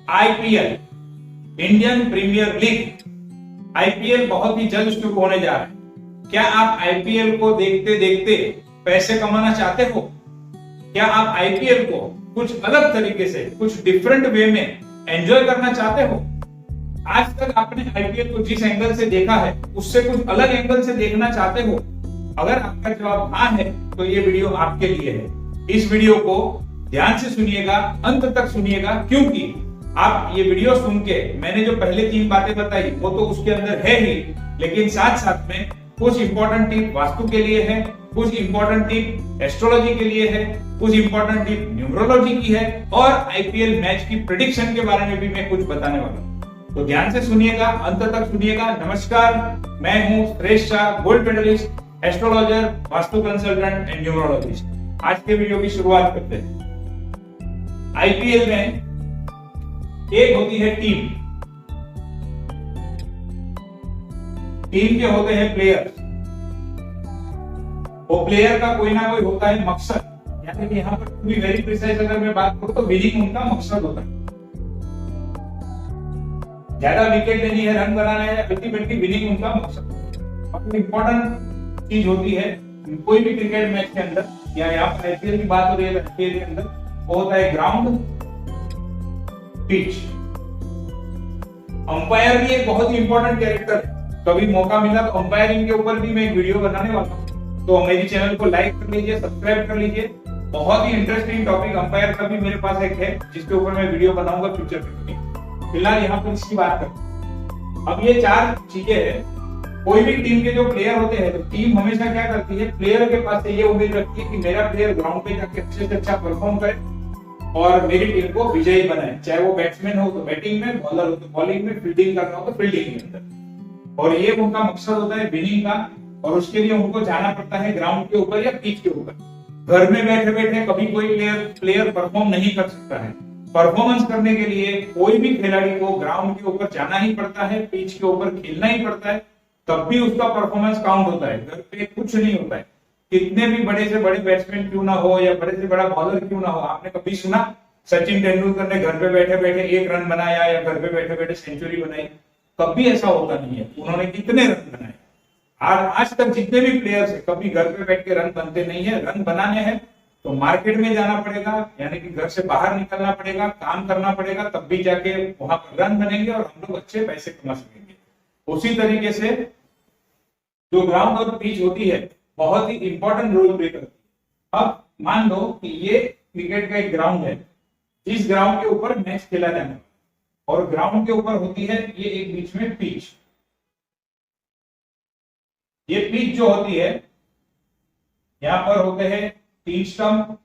IPL, Indian Premier League, IPL बहुत ही जल्द शुरू होने जा रहा है। क्या आप आईपीएल को देखते देखते पैसे कमाना चाहते हो? क्या आप आईपीएल को कुछ अलग तरीके से, कुछ डिफरेंट वे में एंजॉय करना चाहते हो? आज तक आपने आईपीएल को जिस एंगल से देखा है उससे कुछ अलग एंगल से देखना चाहते हो? अगर आपका जवाब हाँ है तो ये वीडियो आपके लिए है। इस वीडियो को ध्यान से सुनिएगा, अंत तक सुनिएगा, क्योंकि आप ये वीडियो सुन के मैंने जो पहले 3 बातें बताई वो तो उसके अंदर है ही, लेकिन साथ साथ में कुछ इंपॉर्टेंट टिप वास्तु के लिए है, कुछ इंपॉर्टेंट टिप एस्ट्रोलॉजी के लिए है, कुछ इंपॉर्टेंट टिप न्यूमरोलॉजी की है और आईपीएल मैच की प्रेडिक्शन के बारे में भी मैं कुछ बताने वाला हूं। तो ध्यान से सुनिएगा, अंत तक सुनिएगा। नमस्कार, मैं हूं Suresh Shah, gold medallist, astrologer, vastu consultant and numerologist. आज के वीडियो की शुरुआत करते हैं। आईपीएल में एक होती है टीम के होते हैं प्लेयर्स। वो प्लेयर का कोई ना कोई होता है मकसद, यानी कि यहाँ पर टू बी वेरी प्रिसाइज अगर मैं बात करूं तो विनिंग उनका मकसद होता है। ज्यादा विकेट लेनी है, रन बनाना है, अल्टीमेटली विनिंग उनका मकसद। बहुत इंपॉर्टेंट चीज होती है कोई भी क्रिकेट मैच के अंदर, या यहाँ पर आईपीएल की बात हो रही है, आईपीएल के अंदर वो होता है ग्राउंड, पिच। अंपायर भी एक बहुत ही इंपॉर्टेंट कैरेक्टर है। कभी मौका मिला तो अंपायरिंग के ऊपर भी मैं एक वीडियो बनाने वाला हूँ, तो मेरी चैनल को लाइक कर लीजिए, सब्सक्राइब कर लीजिए। बहुत ही इंटरेस्टिंग टॉपिक अंपायर का भी मेरे पास एक है जिसके ऊपर मैं वीडियो बनाऊंगा फ्यूचर में। फिलहाल यहाँ पर इसकी बात करते हैं। अब ये 4 चीजें हैं। कोई भी टीम के जो प्लेयर होते हैं तो टीम हमेशा क्या करती है, प्लेयर के पास से ये उम्मीद रखती है कि मेरा प्लेयर ग्राउंड पे जाके अच्छे से अच्छा परफॉर्म करे और मेरी टीम को विजयी बनाए। चाहे वो बैट्समैन हो तो बैटिंग में, बॉलर हो तो बॉलिंग में, फील्डिंग करना हो तो फील्डिंग के अंदर। और ये उनका मकसद होता है विनिंग का, और उसके लिए उनको जाना पड़ता है ग्राउंड के ऊपर या पिच के ऊपर। घर में बैठे बैठे कभी कोई प्लेयर परफॉर्म नहीं कर सकता है। परफॉर्मेंस करने के लिए कोई भी खिलाड़ी को ग्राउंड के ऊपर जाना ही पड़ता है, पिच के ऊपर खेलना ही पड़ता है, तब भी उसका परफॉर्मेंस काउंट होता है। घर पे कुछ नहीं होता है। कितने भी बड़े से बड़े बैट्समैन क्यों ना हो या बड़े से बड़ा बॉलर क्यों ना हो, आपने कभी सुना सचिन तेंदुलकर ने घर पे बैठे बैठे 1 रन बनाया या घर पे बैठे बैठे सेंचुरी बनाई? कभी ऐसा होता नहीं है। उन्होंने कितने रन बनाए? आज तक जितने भी प्लेयर्स है कभी घर पे बैठ के रन बनते नहीं है। रन बनाने हैं तो मार्केट में जाना पड़ेगा, यानी कि घर से बाहर निकलना पड़ेगा, काम करना पड़ेगा, तब भी जाके वहां पर रन बनेंगे और हम लोग अच्छे पैसे कमा सकेंगे। उसी तरीके से जो ग्राउंड और पिच होती है बहुत ही इंपॉर्टेंट रोल प्ले करती है। अब मान लो कि ये क्रिकेट का एक ग्राउंड है, जिस ग्राउंड के ऊपर मैच खेला जाने वाला, और ग्राउंड के ऊपर होती है ये एक बीच में पिच। ये पिच जो होती है, यहां पर होते हैं 3 स्टंप।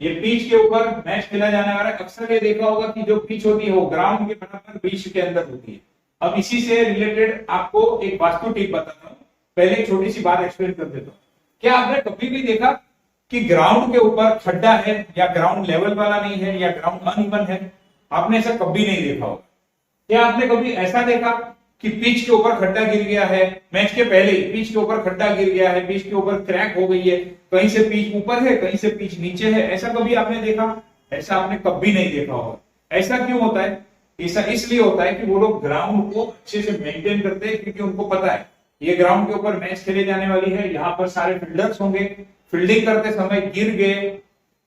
ये पिच के ऊपर मैच खेला जाने वाला है। अक्सर ये देखा होगा कि जो पिच होती है वो ग्राउंड के बराबर बीच के अंदर होती है। अब इसी से रिलेटेड आपको एक वास्तु टिप बताता हूं। पहले एक छोटी सी बात एक्सप्लेन कर देता हूं। क्या आपने कभी भी देखा कि ग्राउंड के ऊपर खड्डा है या ग्राउंड लेवल वाला नहीं है या ग्राउंड अनइवन है? आपने ऐसा कभी नहीं देखा होगा। क्या आपने कभी ऐसा देखा कि पिच के ऊपर खड्डा गिर गया है, मैच के पहले ही पिच के ऊपर खड्डा गिर गया है, पिच के ऊपर क्रैक हो गई है, कहीं से पिच ऊपर है, कहीं से पिच नीचे है? ऐसा कभी आपने देखा? ऐसा आपने कभी नहीं देखा होगा। ऐसा क्यों होता है? ऐसा इसलिए होता है कि वो लोग ग्राउंड को अच्छे से मेंटेन करते हैं, क्योंकि उनको पता है ये ग्राउंड के ऊपर मैच खेले जाने वाली है, यहाँ पर सारे फील्डर्स होंगे, फील्डिंग करते समय गिर गए,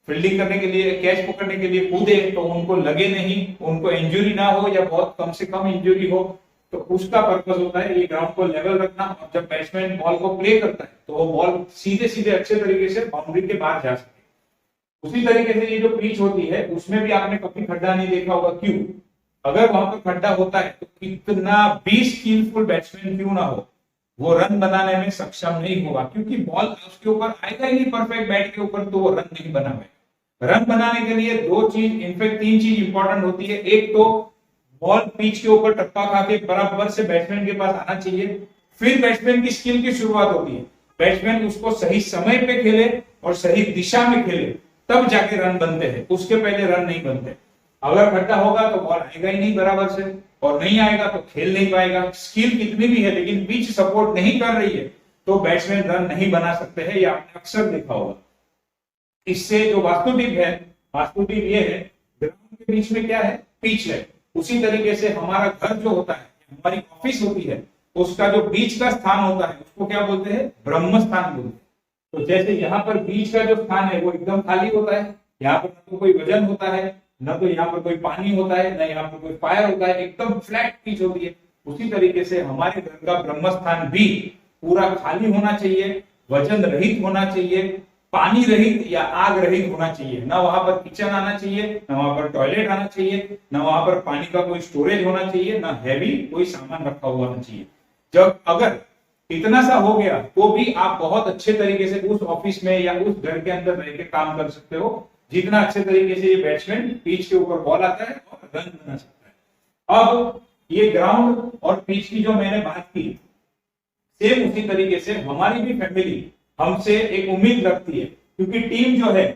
फील्डिंग करने के लिए, कैच पकड़ने के लिए कूदे तो उनको लगे नहीं, उनको इंजरी ना हो या बहुत कम से कम इंजरी हो, तो उसका पर्पस होता है ये ग्राउंड को लेवल रखना। और जब बैट्समैन बॉल को प्ले करता है तो वो बॉल सीधे सीधे अच्छे तरीके से बाउंड्री के बाहर जा सके। उसी तरीके से ये जो पिच होती है उसमें भी आपने कभी खड्डा नहीं देखा होगा। क्यों? अगर वहां पर खड्डा होता है तो कितना भी स्किलफुल बैट्समैन क्यों ना हो, वो रन बनाने में सक्षम नहीं होगा, क्योंकि बॉल उसके ऊपर आएगा ही नहीं परफेक्ट बैट के ऊपर, तो वो रन नहीं बना पाएगा। रन बनाने के लिए 2 चीज, इनफैक्ट 3 चीज इंपॉर्टेंट होती है। एक तो बॉल पिच के ऊपर टप्पा खा के बराबर से बैट्समैन के पास आना चाहिए। फिर बैट्समैन की स्किल की शुरुआत होती है। बैट्समैन उसको सही समय पे खेले और सही दिशा में खेले, तब जाके रन बनते हैं, उसके पहले रन नहीं बनते। अगर खड्डा होगा तो बॉल आएगा ही नहीं बराबर से, और नहीं आएगा तो खेल नहीं पाएगा। स्किल कितनी भी है लेकिन पिच सपोर्ट नहीं कर रही है तो बैट्समैन रन नहीं बना सकते हैं, ये आपने अक्सर देखा होगा। इससे जो वास्तु टिप है, वास्तु टिप ये है, ग्राउंड के के बीच में क्या है, पिच है। उसी तरीके से हमारा घर जो होता है, हमारी ऑफिस होती है, उसका जो बीच का स्थान होता है उसको क्या बोलते हैं, ब्रह्म स्थान बोलते हैं। तो जैसे यहाँ पर बीच का जो स्थान है वो एकदम खाली होता है, यहाँ पर न तो कोई वजन होता है, न तो यहाँ पर कोई पानी होता है, न यहाँ पर कोई फायर होता है, एकदम फ्लैट पिच होती है। उसी तरीके से हमारे घर का ब्रह्म स्थान भी पूरा खाली होना चाहिए, वजन रहित होना चाहिए, पानी रहित या आग रहित होना चाहिए। ना वहां पर किचन आना चाहिए, ना वहां पर टॉयलेट आना चाहिए, ना वहां पर पानी का कोई स्टोरेज होना चाहिए, ना हैवी कोई सामान रखा हुआ होना चाहिए। जब अगर इतना सा हो गया तो भी आप बहुत अच्छे तरीके से उस ऑफिस में या उस घर के अंदर रह के काम कर सकते हो, जितना अच्छे तरीके से ये बैट्समैन पिच के ऊपर बॉल आता है और रन बना सकता है। अब ये ग्राउंड और पिच की जो मैंने बात की, सेम उसी तरीके से हमारी भी फैमिली हमसे एक उम्मीद रखती है, क्योंकि टीम जो है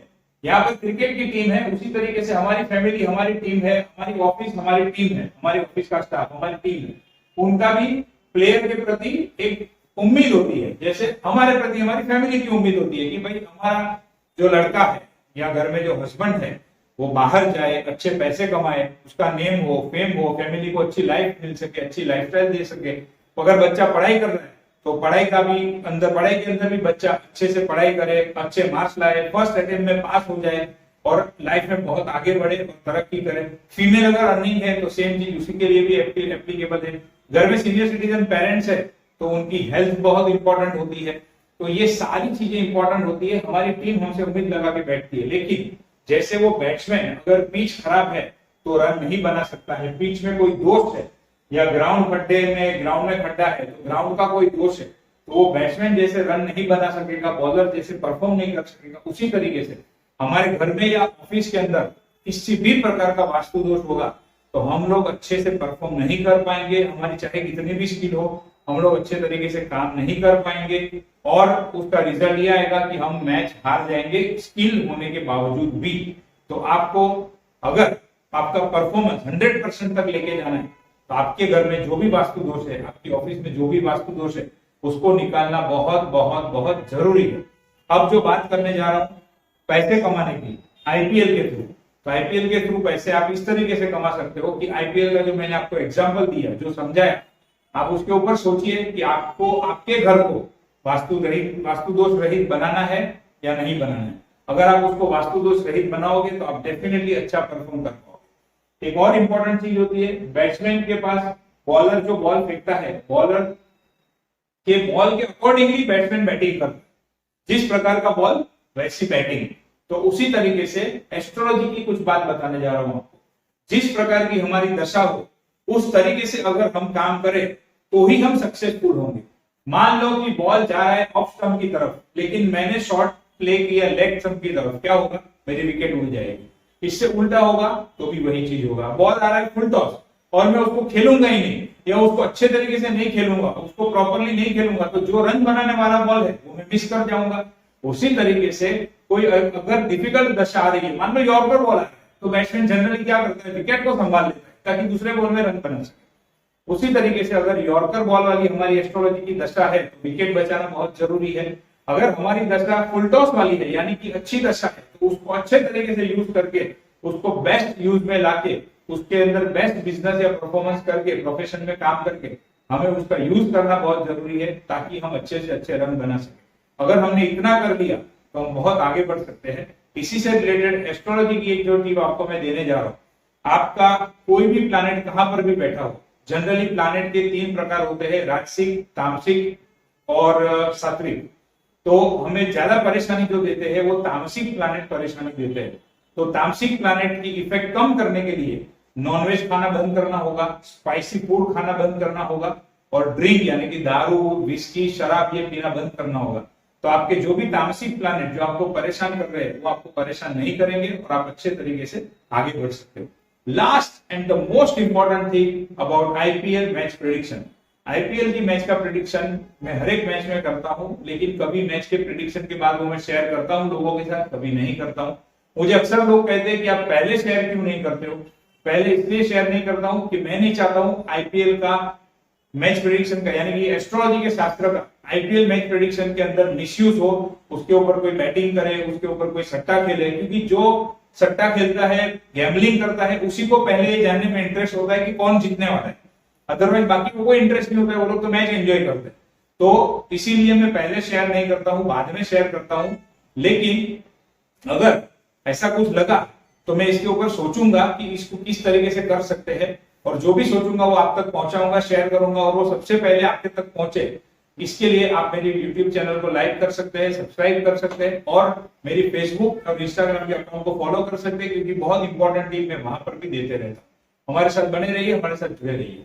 यहाँ पर क्रिकेट की टीम है, उसी तरीके से हमारी फैमिली हमारी टीम है, हमारी ऑफिस हमारी टीम है, हमारे ऑफिस का स्टाफ हमारी टीम है। उनका भी प्लेयर के प्रति एक उम्मीद होती है, जैसे हमारे प्रति हमारी फैमिली की उम्मीद होती है कि भाई हमारा जो लड़का है या घर में जो हस्बैंड है वो बाहर जाए, अच्छे पैसे कमाए, उसका नेम हो, फेम हो, फैमिली को अच्छी लाइफ मिल सके, अच्छी लाइफस्टाइल दे सके। अगर बच्चा पढ़ाई कर रहा है तो पढ़ाई के अंदर भी बच्चा अच्छे से पढ़ाई करे, अच्छे मार्क्स लाए, फर्स्ट अटेम्प्ट में पास हो जाए और लाइफ में बहुत आगे बढ़े और तरक्की करे। फीमेल अगर अर्निंग है तो सेम चीज उसी के लिए भी एप्लीकेबल है। घर में सीनियर सिटीजन पेरेंट्स है तो उनकी हेल्थ बहुत इंपॉर्टेंट होती है। तो ये सारी चीजें इंपॉर्टेंट होती है, हमारी टीम हमसे उम्मीद लगा के बैठती है। लेकिन जैसे वो बैट्समैन अगर पिच खराब है तो रन नहीं बना सकता है, पिच में कोई दोष है या ग्राउंड में खड्डा है तो ग्राउंड का कोई दोष है, तो वो बैट्समैन जैसे रन नहीं बना सकेगा, बॉलर जैसे परफॉर्म नहीं कर सकेगा। उसी तरीके से हमारे घर में या ऑफिस के अंदर किसी भी प्रकार का वास्तु दोष होगा तो हम लोग अच्छे से परफॉर्म नहीं कर पाएंगे, हमारी चाहे कितनी भी स्किल हो हम लोग अच्छे तरीके से काम नहीं कर पाएंगे और उसका रिजल्ट ये आएगा कि हम मैच हार जाएंगे स्किल होने के बावजूद भी। तो आपको अगर आपका परफॉर्मेंस 100% तक लेके जाना है तो आपके घर में जो भी वास्तु दोष है, आपकी ऑफिस में जो भी वास्तु दोष है, उसको निकालना बहुत बहुत बहुत जरूरी है। अब जो बात करने जा रहा हूं पैसे कमाने की आईपीएल के थ्रू, तो आईपीएल के थ्रू पैसे आप इस तरीके से कमा सकते हो कि आईपीएल का जो मैंने आपको एग्जांपल दिया, जो समझाया, आप उसके ऊपर सोचिए कि आपको आपके घर को वास्तु दोष रहित बनाना है या नहीं बनाना है। अगर आप उसको वास्तु दोष रहित बनाओगे तो आप डेफिनेटली अच्छा परफॉर्म कर पाओगे। एक और इंपॉर्टेंट चीज होती है, बैट्समैन के पास बॉलर जो बॉल फेंकता है, बॉलर के बॉल के अकॉर्डिंगली बैट्समैन बैटिंग करता है, जिस प्रकार का बॉल वैसी बैटिंग। तो उसी तरीके से एस्ट्रोलॉजी की कुछ बात बताने जा रहा हूं आपको। जिस प्रकार की हमारी दशा हो उस तरीके से अगर हम काम करें तो ही हम सक्सेसफुल होंगे। मान लो कि बॉल जा रहा है ऑफ स्टंप की तरफ, लेकिन मैंने शॉट प्ले किया लेग स्टंप की तरफ, क्या होगा, मेरी विकेट उड़ जाएगी। इससे उल्टा होगा तो भी वही चीज होगा। बॉल आ रहा है फुल टॉस और मैं उसको खेलूंगा ही नहीं या उसको अच्छे तरीके से नहीं खेलूंगा, उसको प्रॉपरली नहीं खेलूंगा, तो जो रन बनाने वाला बॉल है वो मैं मिस कर जाऊंगा। उसी तरीके से कोई अगर डिफिकल्ट दशा आ रही है, मान लो यॉर्कर बॉल आ रहा है, तो बैट्समैन जनरली क्या करता है, विकेट को संभाल लेता है ताकि दूसरे बॉल में रन बना सके। उसी तरीके से अगर यॉर्कर बॉल वाली हमारी एस्ट्रोलॉजी की दशा है तो विकेट बचाना बहुत जरूरी है। अगर हमारी दशा फुल टॉस वाली है यानी कि अच्छी दशा है तो उसको अच्छे तरीके से यूज करके उसको बेस्ट यूज में लाके उसके अंदर बेस्ट बिजनेस या परफॉर्मेंस करके प्रोफेशन में काम करके हमें उसका यूज करना बहुत जरूरी है ताकि हम अच्छे से अच्छे रन बना सके। अगर हमने इतना कर लिया तो हम बहुत आगे बढ़ सकते हैं। इसी से रिलेटेड एस्ट्रोलॉजी की एक जो टिप आपको मैं देने जा रहा हूँ, आपका कोई भी प्लैनेट कहां पर भी बैठा हो, जनरली प्लैनेट के 3 प्रकार होते हैं, राजसिक, तामसिक और सात्विक। तो हमें ज्यादा परेशानी जो देते हैं वो तामसिक प्लैनेट परेशानी देते हैं। तो तामसिक प्लैनेट की इफेक्ट कम करने के लिए नॉनवेज खाना बंद करना होगा, स्पाइसी फूड खाना बंद करना होगा और ड्रिंक यानी कि दारू, विस्की, शराब ये पीना बंद करना होगा। तो आपके जो भी तामसिक प्लैनेट जो आपको परेशान कर रहे हैं वो आपको परेशान नहीं करेंगे और आप अच्छे तरीके से आगे बढ़ सकते हो। Last and the most important thing about IPL match prediction. IPL की मैच का प्रेडिक्शन मैं हर एक मैच में करता हूं, लेकिन कभी मैच के प्रेडिक्शन के बाद वो मैं शेयर करता हूं लोगों के साथ, कभी नहीं करता हूं। मुझे अक्सर लोग कहते हैं कि आप पहले शेयर क्यों नहीं करते हो। पहले इसलिए शेयर नहीं करता हूं कि मैं नहीं चाहता हूं आईपीएल का मैच प्रेडिक्शन का यानी कि एस्ट्रोलॉजी के शास्त्र का आईपीएल मैच प्रेडिक्शन के अंदर मिसयूज हो, उसके ऊपर कोई बैटिंग करे, उसके ऊपर कोई सट्टा खेले। क्योंकि जो सट्टा खेलता है, गैम्बलिंग करता है, उसी को पहले ये जानने में इंटरेस्ट होता है कि कौन जीतने वाला है। अदरवाइज बाकी को कोई इंटरेस्ट नहीं होता है, वो लोग तो मैच एंजॉय करते हैं। तो इसीलिए मैं पहले शेयर नहीं करता हूं, बाद में शेयर करता हूं। लेकिन अगर ऐसा कुछ लगा तो मैं इसके ऊपर सोचूंगा कि इसको किस तरीके से कर सकते हैं, और जो भी सोचूंगा वो आप तक पहुंचाऊंगा, शेयर करूंगा, और वो सबसे पहले आपके तक पहुंचे। इसके लिए आप मेरे YouTube चैनल को लाइक कर सकते हैं, सब्सक्राइब कर सकते हैं, और मेरी फेसबुक और इंस्टाग्राम के अकाउंट को फॉलो कर सकते हैं, क्योंकि बहुत इंपॉर्टेंट टिप मैं वहां पर भी देते रहता हूँ। हमारे साथ बने रहिए, हमारे साथ जुड़े रहिए।